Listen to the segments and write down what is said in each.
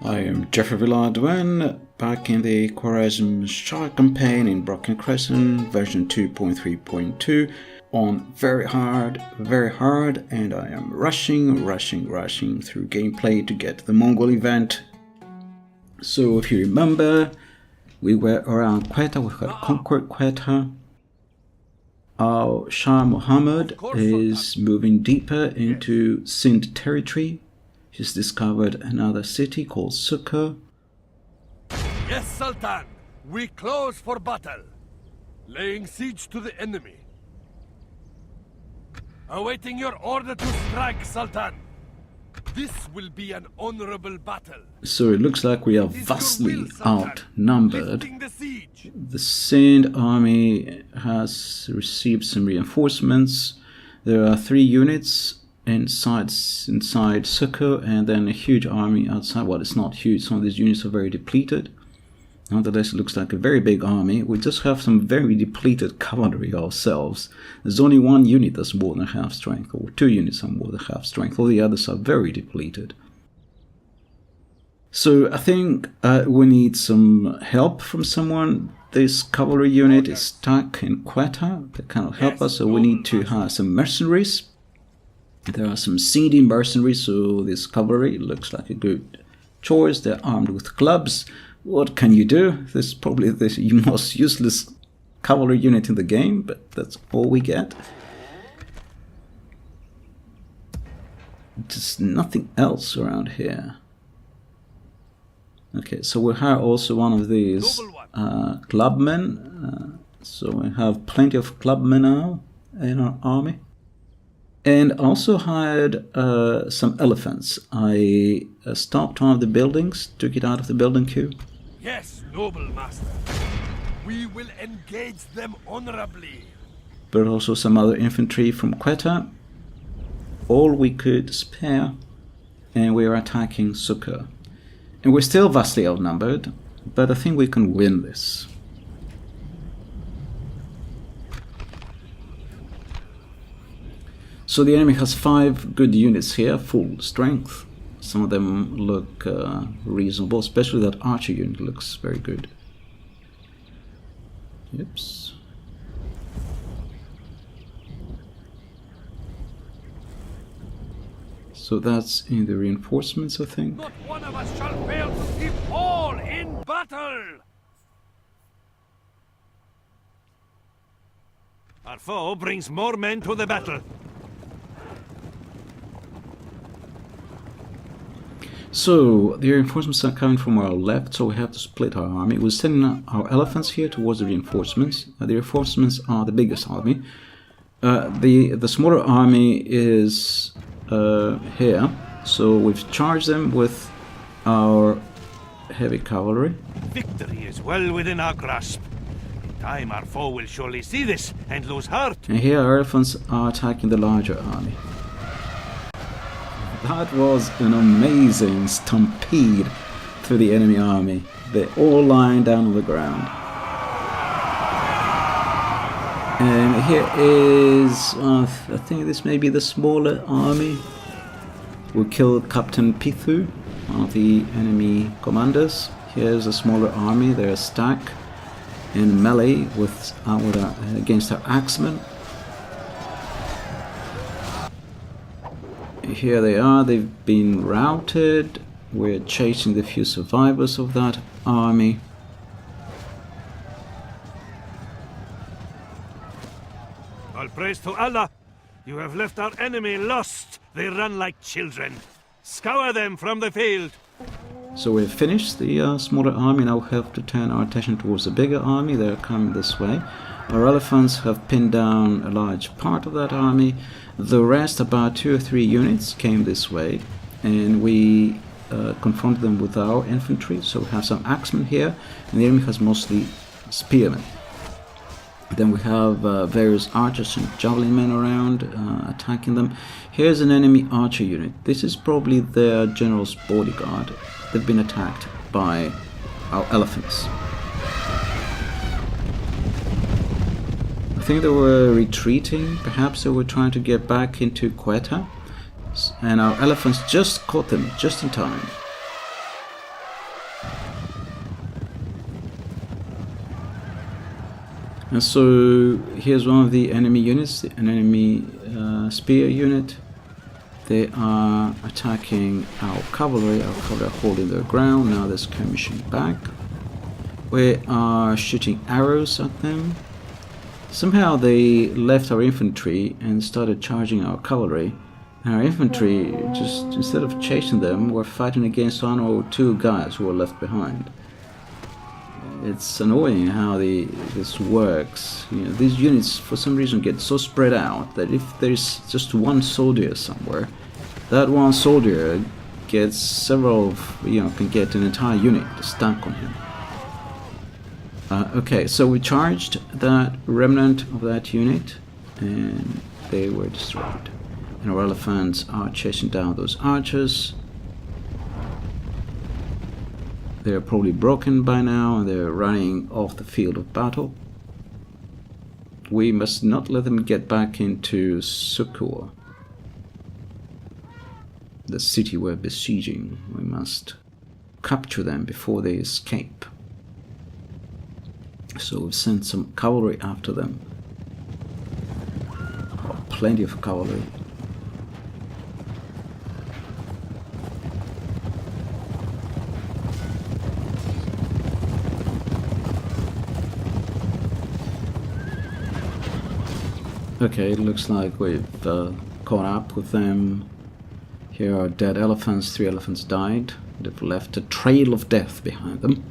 I am Geoffrey back in the Khwarezm Shark campaign in Broken Crescent, version 2.3.2, on very hard, and I am rushing through gameplay to get the Mongol event. So if you remember, we were around Quetta, we had conquered Quetta. Our Shah Muhammad is moving deeper into Sindh territory. He's discovered another city called Sukkah. Yes, Sultan. We close for battle. Laying siege to the enemy. Awaiting your order to strike, Sultan. This will be an honorable battle. So it looks like we are vastly outnumbered. The Sindh army has received some reinforcements. There are 3 units inside Sukkah, and then a huge army outside. Well, it's not huge, some of these units are very depleted. Nonetheless, it looks like a very big army. We just have some very depleted cavalry ourselves. There's only 1 unit that's more than half strength, or 2 units are more than half strength. All the others are very depleted. So I think we need some help from someone. This cavalry unit is stuck in Quetta. They cannot help us, so we need to hire some mercenaries. There are some Sindhi mercenaries, so this cavalry looks like a good choice. They're armed with clubs. What can you do? This is probably the most useless cavalry unit in the game, but that's all we get. Just nothing else around here. Okay, so we hire also one of these clubmen. So we have plenty of clubmen now in our army. And also hired some elephants. I stopped one of the buildings, took it out of the building queue. Yes, noble master. We will engage them honorably. But also some other infantry from Quetta. All we could spare. And we are attacking Sukkah. And we're still vastly outnumbered, but I think we can win this. So the enemy has 5 good units here, full strength. Some of them look reasonable, especially that archer unit looks very good. Oops. So that's in the reinforcements, I think. Not one of us shall fail to keep all in battle! Our foe brings more men to the battle. So the reinforcements are coming from our left, so we have to split our army. We're sending our elephants here towards the reinforcements. The reinforcements are the biggest army. The smaller army is here, so we've charged them with our heavy cavalry. Victory is well within our grasp. In time our foe will surely see this and lose heart. And here our elephants are attacking the larger army. That was an amazing stampede through the enemy army. They're all lying down on the ground. And here is, I think this may be the smaller army. We killed Captain Pithu, one of the enemy commanders. Here's a smaller army. They're stacked in melee against our axemen. Here they are, they've been routed. We're chasing the few survivors of that army. All praise to Allah. You have left our enemy lost. They run like children. Scour them from the field. So we've finished the smaller army. Now we have to turn our attention towards the bigger army. They're coming this way. Our elephants have pinned down a large part of that army. The rest, about 2 or 3 units, came this way, and we confronted them with our infantry. So we have some axemen here, and the enemy has mostly spearmen. Then we have various archers and javelin men around attacking them. Here's an enemy archer unit. This is probably their general's bodyguard. They've been attacked by our elephants. I think they were retreating, perhaps they were trying to get back into Quetta, and our elephants just caught them just in time. And so here's one of the enemy units, an enemy spear unit. They are attacking our cavalry. Our cavalry are holding their ground. Now they're skirmishing back. We are shooting arrows at them. Somehow they left our infantry and started charging our cavalry. And our infantry, just instead of chasing them, were fighting against one or two guys who were left behind. It's annoying how this works. You know, these units for some reason get so spread out that if there's just one soldier somewhere, that one soldier gets several, can get an entire unit stuck on him. Okay, so we charged that remnant of that unit and they were destroyed. And our elephants are chasing down those archers. They're probably broken by now and they're running off the field of battle. We must not let them get back into Sukur, the city we're besieging. We must capture them before they escape. So we've sent some cavalry after them. Oh, plenty of cavalry. Okay, it looks like we've caught up with them. Here are dead elephants. 3 elephants died. They've left a trail of death behind them.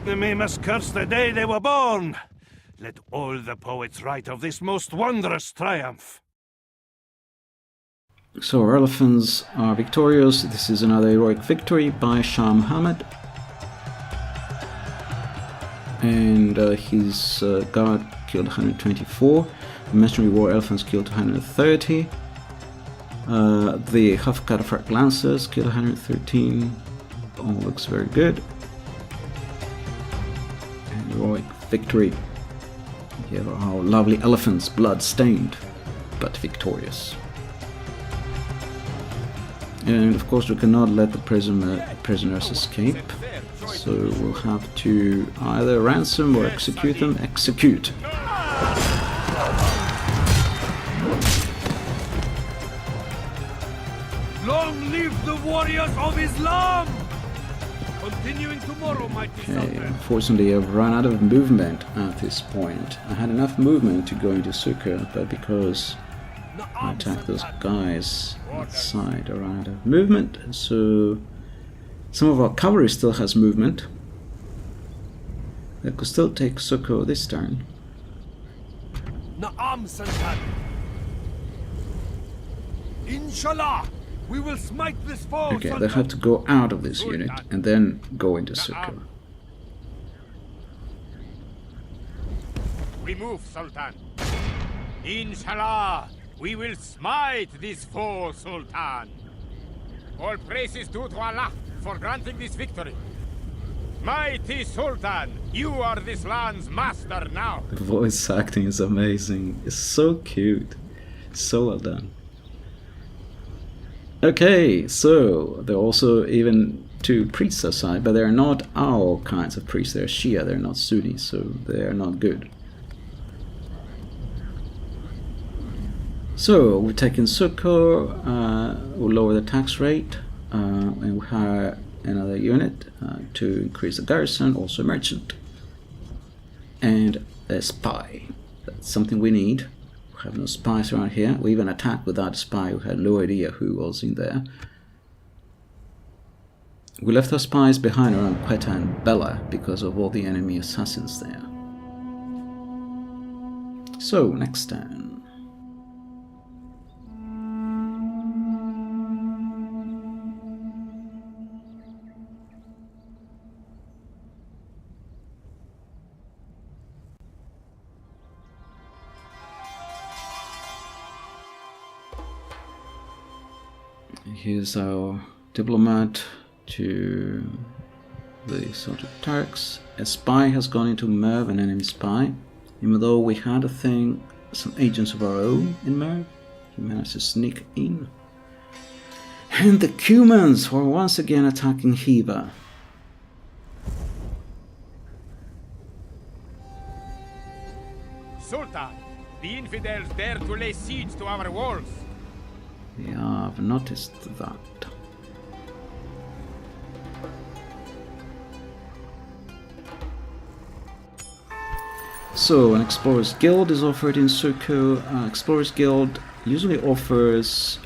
The enemy must curse the day they were born. Let all the poets write of this most wondrous triumph. So our elephants are victorious. This is another heroic victory by Shah Muhammad. And his guard killed 124. The mercenary war elephants killed 130. The half catapult lancers killed 113. All looks very good. And heroic victory. Here are our lovely elephants, blood-stained, but victorious. And of course we cannot let the prisoners escape, so we'll have to either ransom or execute them. Execute! Long live the warriors of Islam! Continuing tomorrow, mighty Okay, unfortunately I've run out of movement at this point. I had enough movement to go into Sukkah, but because I attacked those guys outside, I ran out of movement, so some of our cavalry still has movement. They could still take Sukkah this turn. Na'am, Sultan. Inshallah, we will smite this foe. Okay, they have to go out of this unit and then go into Sukkah. We move, Sultan. Inshallah, we will smite this foe, Sultan. All praise is due to Allah for granting this victory. Mighty Sultan, you are this land's master now. The voice acting is amazing. It's so cute. So well done. Okay, so there are also even 2 priests aside, but they're not our kinds of priests. They're Shia, they're not Sunni, so they're not good. So we've taken Sukkot, we'll lower the tax rate, and we'll hire another unit to increase the garrison, also a merchant, and a spy. That's something we need. We have no spies around here. We even attacked without a spy. We had no idea who was in there. We left our spies behind around Quetta and Bella because of all the enemy assassins there. So, next turn. Here's our diplomat to the sort of Turks. A spy has gone into Merv, an enemy spy. Even though we had some agents of our own in Merv, he managed to sneak in. And the Cumans were once again attacking Khiva. Sultan, the infidels dare to lay siege to our walls. Yeah, I've noticed that. So, an Explorers Guild is offered in Suko. Explorers Guild usually offers,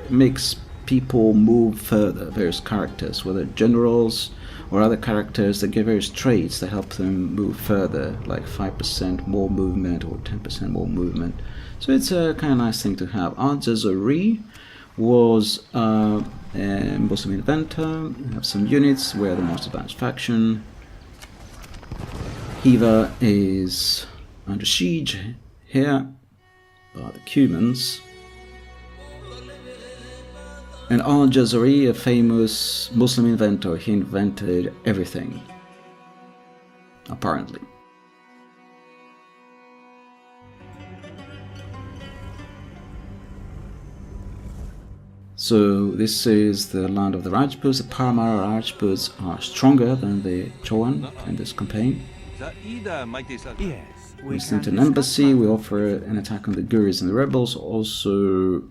makes people move further, various characters, whether generals or other characters that get various traits that help them move further, like 5% more movement or 10% more movement. So it's a kind of nice thing to have. Al-Jazari was a Muslim inventor. We have some units. We're the most advanced faction. Khiva is under siege here by the Cumans. And Al-Jazari, a famous Muslim inventor, he invented everything, apparently. So this is the land of the Rajputs. The Paramara Rajputs are stronger than the Chowan in this campaign. Yes, We sent an embassy. We offer an attack on the Guris and the rebels, also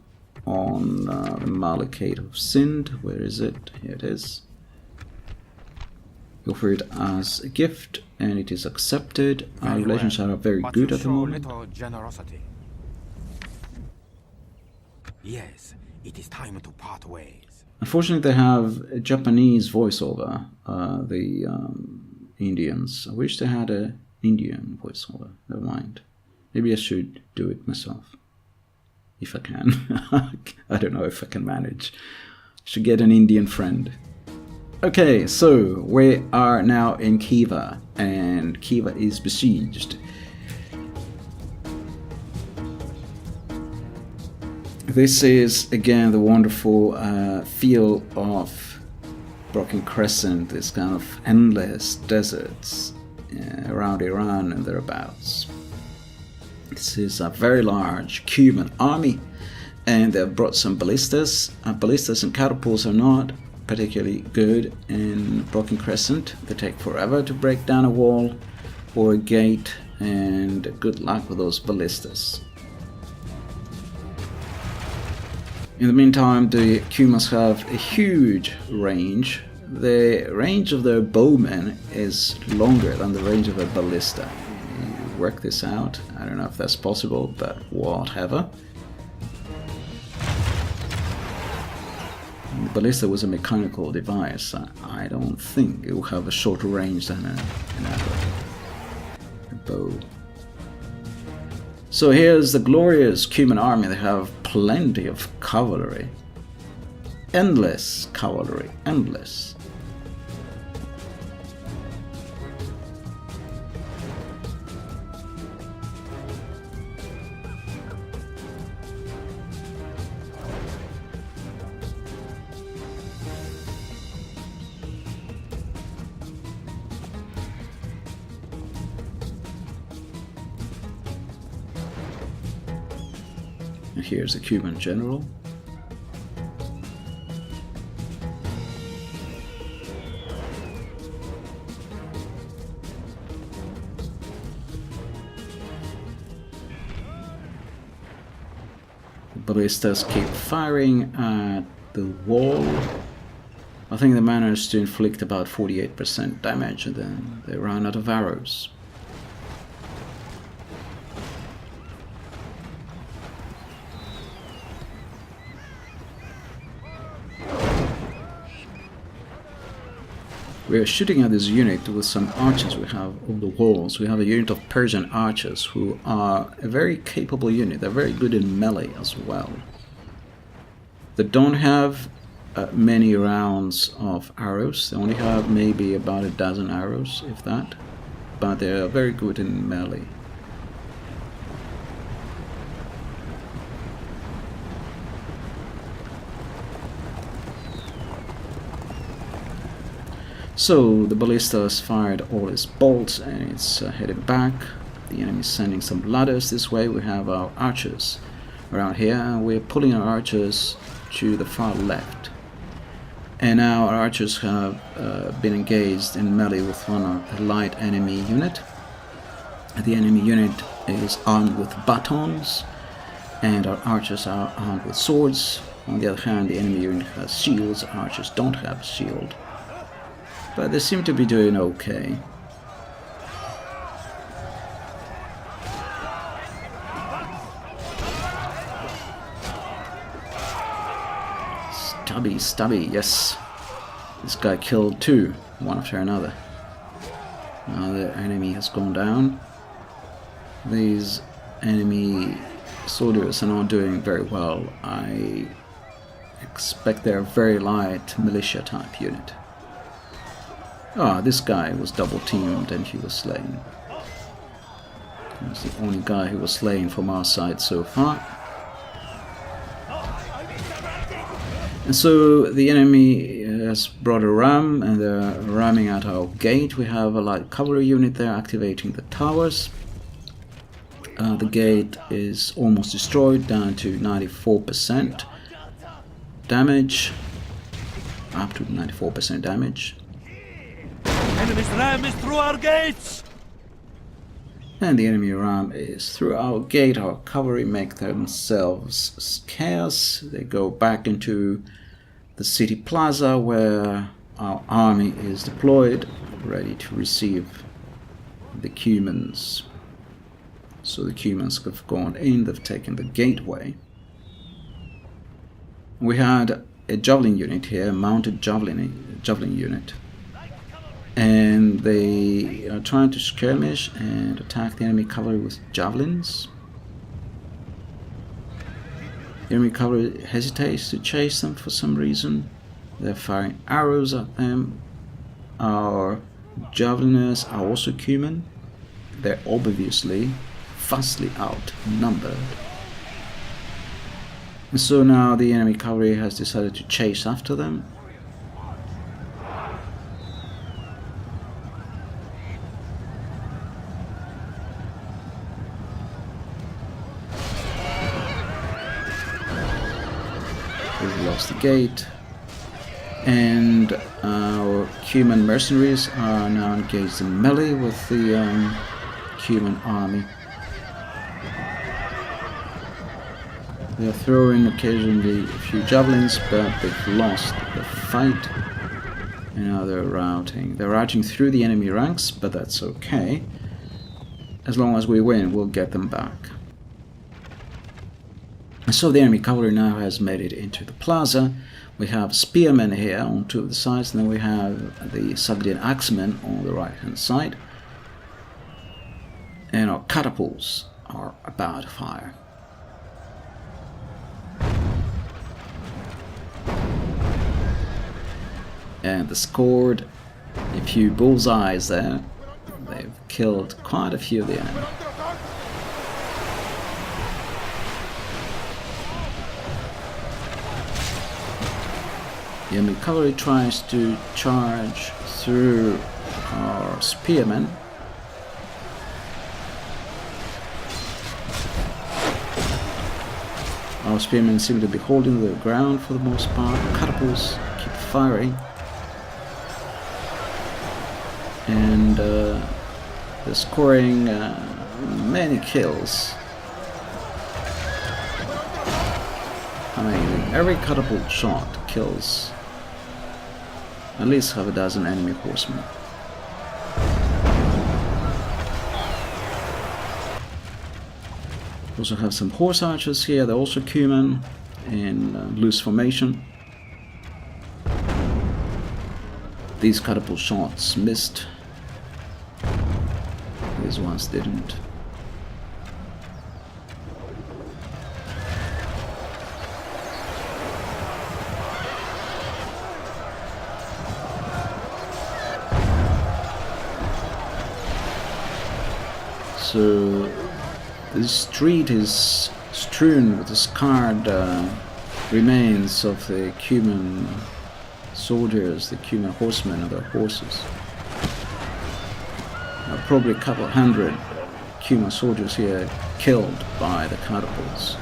on the Malachate of Sind. Where is it? Here it is. We offer it as a gift, and it is accepted. Our relations are very But good you at the show moment. little generosity. Yes, it is time to part ways. Unfortunately, they have a Japanese voiceover, the Indians. I wish they had an Indian voiceover. Never mind. Maybe I should do it myself. If I can. I don't know if I can manage. Should get an Indian friend. Okay, so we are now in Khiva, and Khiva is besieged. This is again the wonderful feel of Broken Crescent, this kind of endless deserts around Iran and thereabouts. This is a very large Cuban army, and they've brought some ballistas. Ballistas and catapults are not particularly good in Broken Crescent. They take forever to break down a wall or a gate, and good luck with those ballistas. In the meantime, the Cumans have a huge range. The range of their bowmen is longer than the range of a ballista. You work this out. I don't know if that's possible, but whatever. The ballista was a mechanical device. I don't think it will have a shorter range than a bow. So here's the glorious Cuman army. They have plenty of cavalry. Endless cavalry. Endless. And here's a Cuban general. The ballistas keep firing at the wall. I think they managed to inflict about 48% damage, and then they ran out of arrows. We are shooting at this unit with some archers we have on the walls. We have a unit of Persian archers who are a very capable unit. They're very good in melee as well. They don't have many rounds of arrows. They only have maybe about a dozen arrows, if that. But they're very good in melee. So the ballista has fired all its bolts and it's heading back. The enemy is sending some ladders this way. We have our archers around here, and we're pulling our archers to the far left. And now our archers have been engaged in melee with a light enemy unit. The enemy unit is armed with batons, and our archers are armed with swords. On the other hand, the enemy unit has shields. Archers don't have a shield, but they seem to be doing okay. Stubby, yes. This guy killed two, one after another. Now the enemy has gone down. These enemy soldiers are not doing very well. I expect they're a very light militia type unit. Ah, this guy was double teamed and he was slain. He was the only guy who was slain from our side so far. And so the enemy has brought a ram and they're ramming at our gate. We have a light cavalry unit there activating the towers. The gate is almost destroyed, down to 94% damage. Up to 94% damage. Enemy's ram is through our gates! And the enemy ram is through our gate. Our cavalry make themselves scarce. They go back into the city plaza where our army is deployed, ready to receive the Cumans. So the Cumans have gone in, they've taken the gateway. We had a javelin unit here, a mounted javelin unit. And they are trying to skirmish and attack the enemy cavalry with javelins. The enemy cavalry hesitates to chase them for some reason. They're firing arrows at them. Our javeliners are also Cuman. They're obviously vastly outnumbered. And so now the enemy cavalry has decided to chase after them. We've lost the gate, and our Cuman mercenaries are now engaged in melee with the Cuman army. They're throwing occasionally a few javelins, but they've lost the fight. And now they're routing. They're routing through the enemy ranks, but that's okay. As long as we win, we'll get them back. So the enemy cavalry now has made it into the plaza. We have spearmen here on two of the sides, and then we have the Sogdian axemen on the right hand side. And our catapults are about to fire. And they scored a few bullseyes there. They've killed quite a few of the enemy. The enemy cavalry tries to charge through our spearmen. Our spearmen seem to be holding the ground for the most part. Catapults keep firing. And they're scoring many kills. Amazing. Every catapult shot kills at least half a dozen enemy horsemen. We also have some horse archers here. They're also Cuman in loose formation. These catapult shots missed. These ones didn't. So this street is strewn with the scarred remains of the Cuman soldiers, the Cuman horsemen and their horses. Probably a couple hundred Cuman soldiers here killed by the catapults.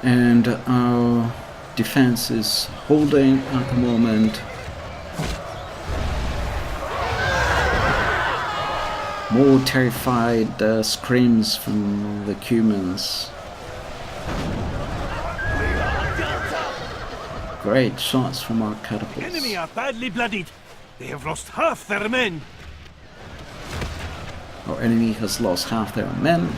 And our defense is holding at the moment. More terrified screams from the Cumans. Great shots from our catapults. Enemy are badly bloodied. They have lost half their men. Our enemy has lost half their men.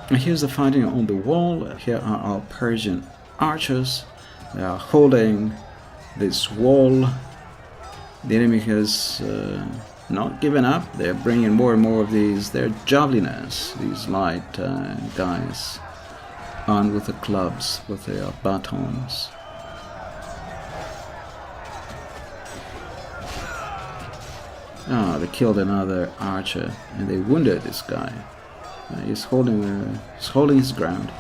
And here's the fighting on the wall. Here are our Persian archers. They are holding this wall. The enemy has not given up. They're bringing more and more of these. They're javeliners, these light guys, armed with the clubs, with their batons. Ah, they killed another archer and they wounded this guy. He's holding his ground.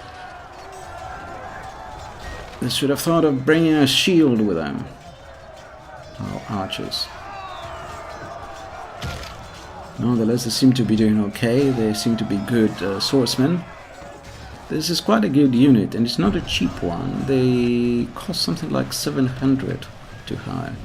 They should have thought of bringing a shield with them. Our archers. Nonetheless, they seem to be doing okay. They seem to be good swordsmen. This is quite a good unit, and it's not a cheap one. They cost something like 700 to hire.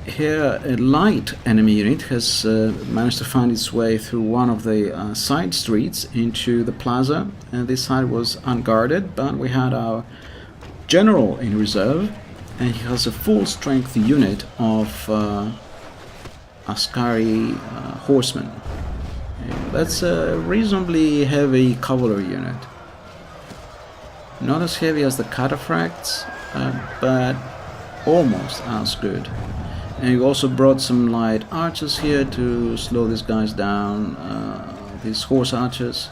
Here, a light enemy unit has managed to find its way through one of the side streets into the plaza, and this side was unguarded, but we had our general in reserve, and he has a full-strength unit of Askari horsemen. And that's a reasonably heavy cavalry unit. Not as heavy as the cataphracts, but almost as good. And he also brought some light archers here to slow these guys down, these horse archers.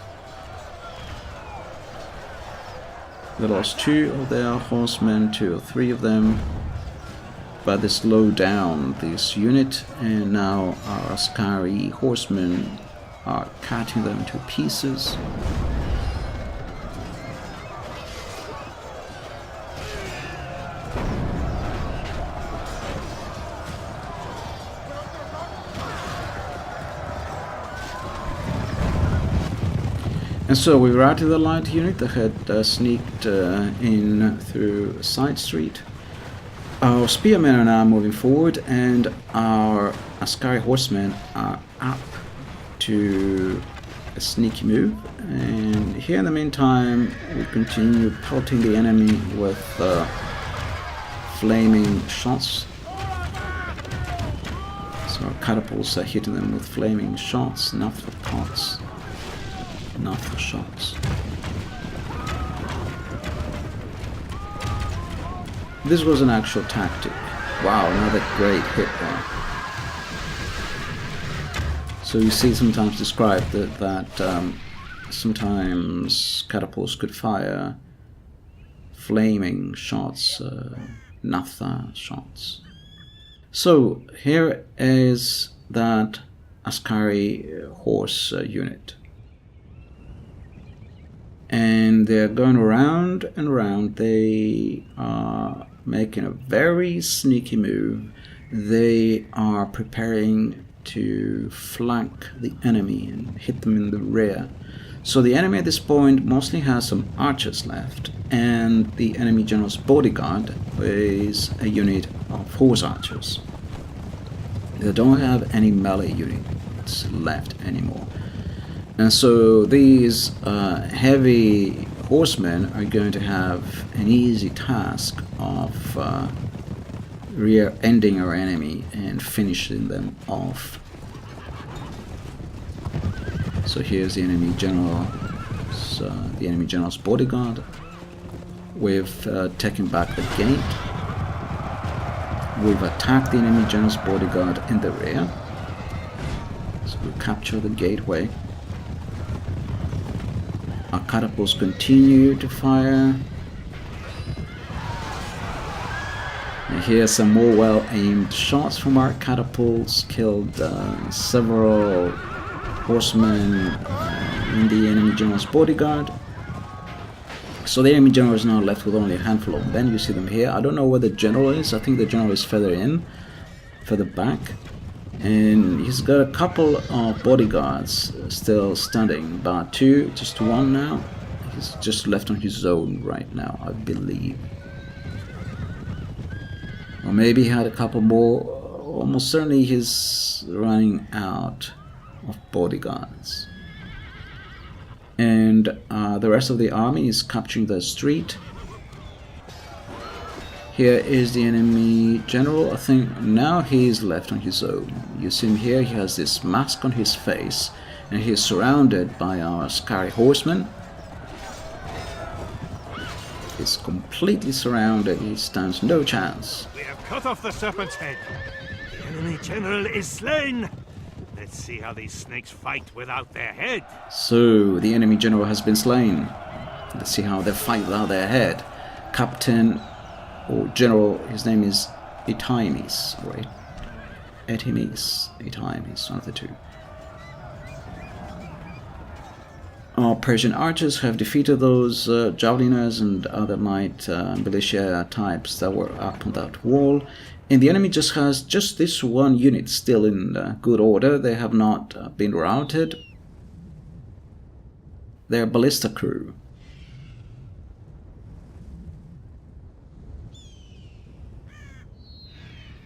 They lost 2 of their horsemen, 2 or 3 of them, but they slowed down this unit, and now our Askari horsemen are cutting them to pieces. And so we routed the light unit that had sneaked in through a side street. Our spearmen are now moving forward, and our Askari horsemen are up to a sneaky move. And here in the meantime, we continue pelting the enemy with flaming shots. So our catapults are hitting them with flaming shots, naphtha pots. Naphtha shots. This was an actual tactic. Wow, another great hit there. So you see sometimes described that sometimes catapults could fire flaming shots, naphtha shots. So here is that Askari horse unit. And they're going around and around. They are making a very sneaky move. They are preparing to flank the enemy and hit them in the rear. So the enemy at this point mostly has some archers left, and the enemy general's bodyguard is a unit of horse archers. They don't have any melee units left anymore. And so these heavy horsemen are going to have an easy task of rear-ending our enemy and finishing them off. So here's the enemy general the enemy general's bodyguard. We've taken back the gate. We've attacked the enemy general's bodyguard in the rear. So we capture the gateway. Our catapults continue to fire. And here some more well-aimed shots from our catapults killed several horsemen in the enemy general's bodyguard. So the enemy general is now left with only a handful of men. You see them here. I don't know where the general is. I think the general is further back. And he's got a couple of bodyguards still standing. About two, just one now. He's just left on his own right now, I believe. Or maybe he had a couple more. Almost certainly he's running out of bodyguards. And the rest of the army is capturing the street. Here is the enemy general. I think now he is left on his own. You see him here, he has this mask on his face, and he is surrounded by our scary horsemen. He's completely surrounded, he stands no chance. We have cut off the serpent's head. The enemy general is slain. Let's see how these snakes fight without their head. So, the enemy general has been slain. Let's see how they fight without their head. Captain, or general, his name is Etimes, right? Etimes, one of the two. Our Persian archers have defeated those javeliners and other light militia types that were up on that wall. And the enemy just has this one unit still in good order. They have not been routed. They're ballista crew.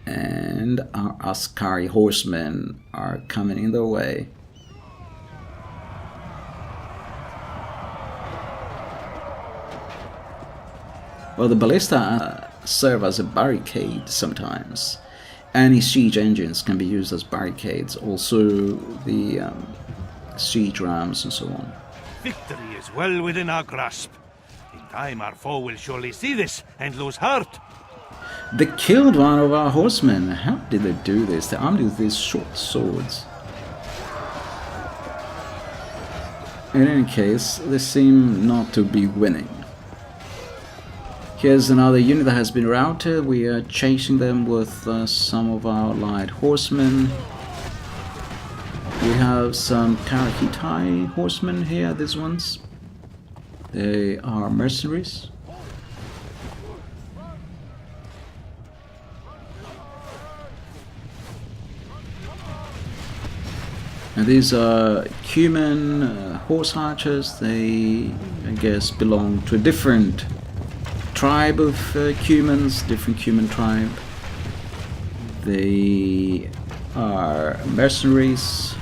And our Askari horsemen are coming in their way. Well, the ballista serve as a barricade sometimes. Any siege engines can be used as barricades. Also the siege rams and so on. Victory is well within our grasp. In time our foe will surely see this and lose heart. They killed one of our horsemen. How did they do this? They're armed with these short swords. In any case, they seem not to be winning. Here's another unit that has been routed. We are chasing them with some of our light horsemen. We have some Karahitai horsemen here, these ones. They are mercenaries. And these are Cuman horse archers. They, I guess, belong to a different tribe of Cumans, different Cuman tribe. They are mercenaries.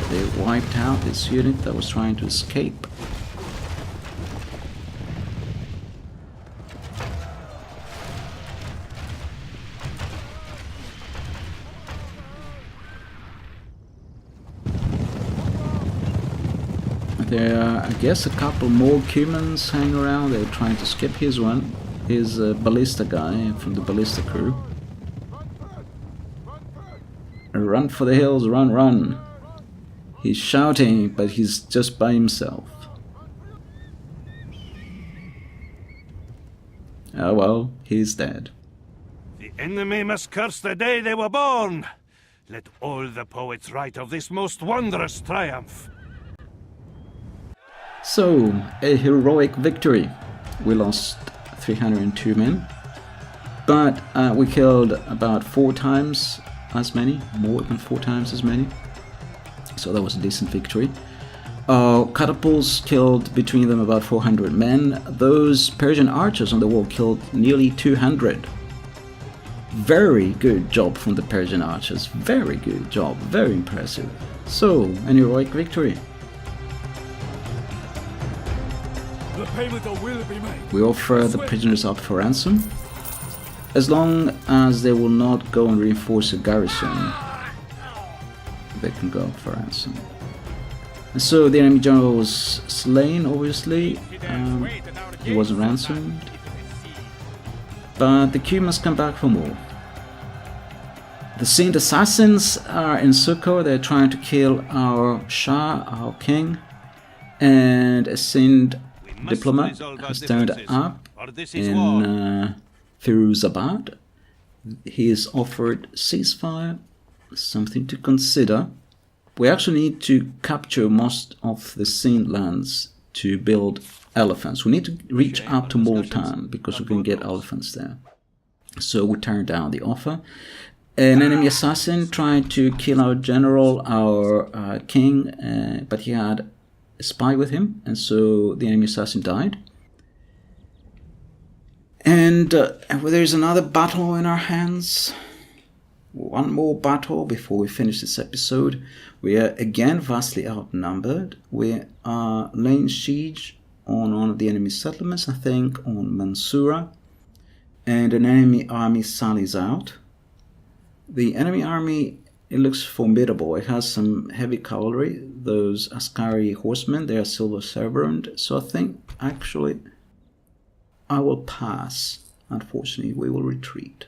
They wiped out this unit that was trying to escape. There are, I guess, a couple more Cumans hanging around. They're trying to skip his one. He's a ballista guy from the ballista crew. Run for the hills, run, run. He's shouting, but he's just by himself. Oh well, he's dead. The enemy must curse the day they were born. Let all the poets write of this most wondrous triumph. So, a heroic victory. We lost 302 men, but we killed about 4 times as many, more than 4 times as many. So that was a decent victory. Catapults killed between them about 400 men. Those Persian archers on the wall killed nearly 200. Very good job from the Persian archers. Very good job. Very impressive. So, an heroic victory. The payment will be made. We offer the prisoners up for ransom. As long as they will not go and reinforce a garrison, they can go up for ransom. And so the enemy general was slain, obviously. He was ransomed. But the queue must come back for more. The Sind assassins are in Sukkot. They're trying to kill our Shah, our king. And a Sind diplomat has turned up in Firuzabad. He is offered ceasefire, something to consider. We actually need to capture most of the Sind lands to build elephants. We need to reach up to Multan because we can get elephants there. So we turned down the offer. An enemy assassin tried to kill our general, our king, but he had a spy with him, and so the enemy assassin died. And there's another battle in our hands. One more battle before we finish this episode. We are again vastly outnumbered. We are laying siege on one of the enemy settlements, I think on Mansoura. And an enemy army sallies out. The enemy army, it looks formidable. It has some heavy cavalry. Those Askari horsemen, they are silver Cerberand. So I think, actually, I will pass. Unfortunately, we will retreat.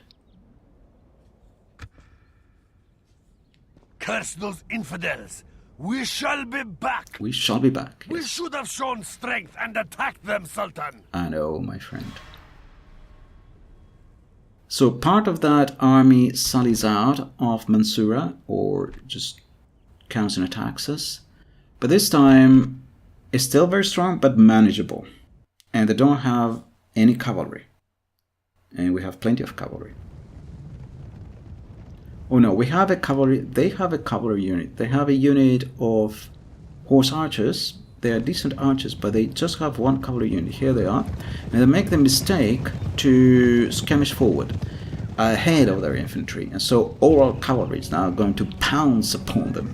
Curse those infidels! We shall be back! We shall be back. We Yes. should have shown strength and attacked them, Sultan! I know, my friend. So part of that army sallies out of Mansoura, or just comes and attacks us. But this time, it's still very strong, but manageable. And they don't have any cavalry. And we have plenty of cavalry. Oh no, we have a cavalry, they have a cavalry unit. They have a unit of horse archers. They are decent archers, but they just have one cavalry unit. Here they are. And they make the mistake to skirmish forward ahead of their infantry. And so all our cavalry is now going to pounce upon them.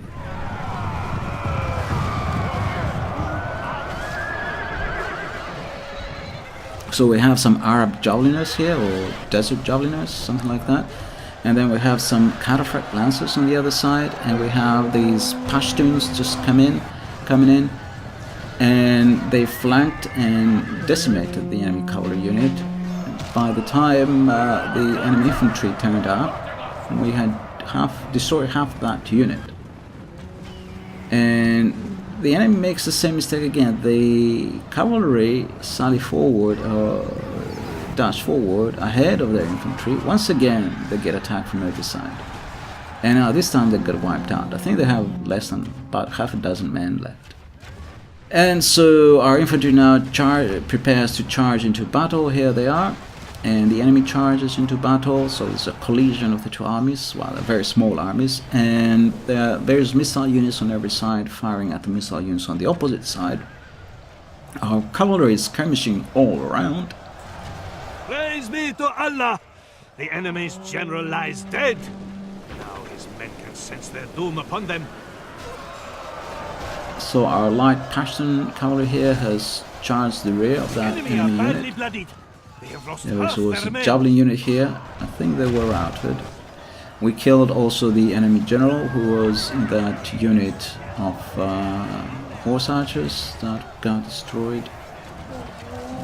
So we have some Arab javeliners here, or desert javeliners, something like that. And then we have some cataphract lancers on the other side, and we have these Pashtuns just coming in, and they flanked and decimated the enemy cavalry unit. By the time the enemy infantry turned up, we had destroyed half that unit. And the enemy makes the same mistake again. The cavalry sally forward, dash forward ahead of their infantry. Once again, they get attacked from every side. And now this time they get wiped out. I think they have less than about half a dozen men left. And so our infantry now prepares to charge into battle. Here they are. And the enemy charges into battle. So it's a collision of the two armies. Well, they're very small armies. And there are various missile units on every side firing at the missile units on the opposite side. Our cavalry is skirmishing all around. Praise be to Allah! The enemy's general lies dead. Now his men can sense their doom upon them. So our light Pashtun cavalry here has charged the rear of that Enemy are enemy badly unit. bloodied. They have lost There half was their a men. javelin unit here. I think they were routed. We killed also the enemy general who was in that unit of horse archers that got destroyed.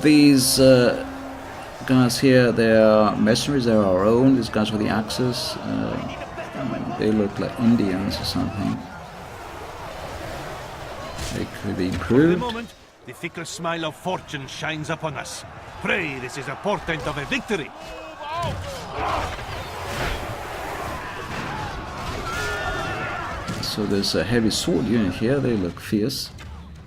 These guys here, they are mercenaries, they are our own. These guys with the axes, they look like Indians or something. They could be For the improved. moment, the fickle smile of fortune shines upon us. Pray this is a portent of a victory. So there's a heavy sword unit here. They look fierce,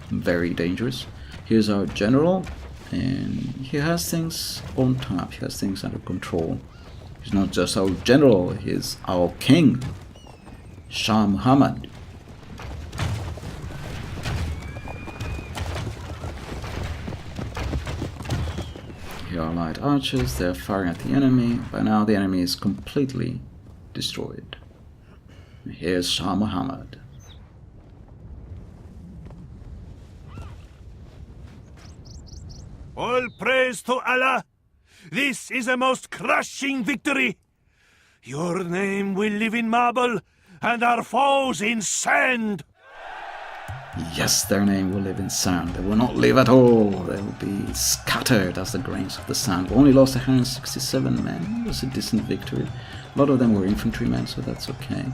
very dangerous. Here's our general, and he has things on top. He has things under control. He's not just our general, he's our king, Shah Muhammad. Here are light archers. They're firing at the enemy. By now the enemy is completely destroyed. Here's Shah Muhammad. All praise to Allah! This is a most crushing victory! Your name will live in marble, and our foes in sand! Yes, their name will live in sand. They will not live at all. They will be scattered as the grains of the sand. We only lost 167 men. It was a decent victory. A lot of them were infantrymen, so that's okay.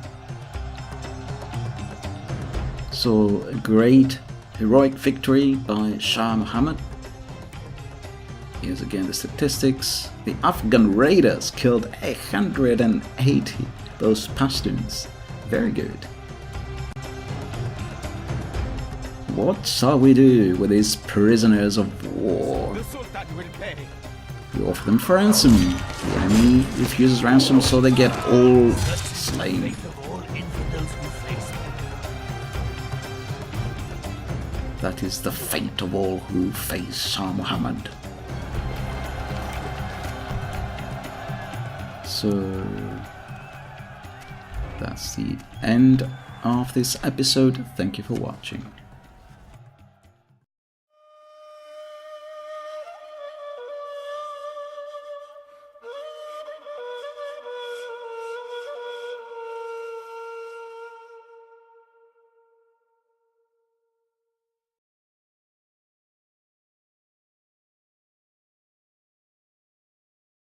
So, a great heroic victory by Shah Muhammad. Here's again the statistics. The Afghan raiders killed 180 those Pashtuns. Very good. What shall we do with these prisoners of war? The Sultan will pay. We offer them for ransom. The enemy refuses ransom, so they get all slain. That is the fate of all who face Shah Muhammad. So that's the end of this episode. Thank you for watching.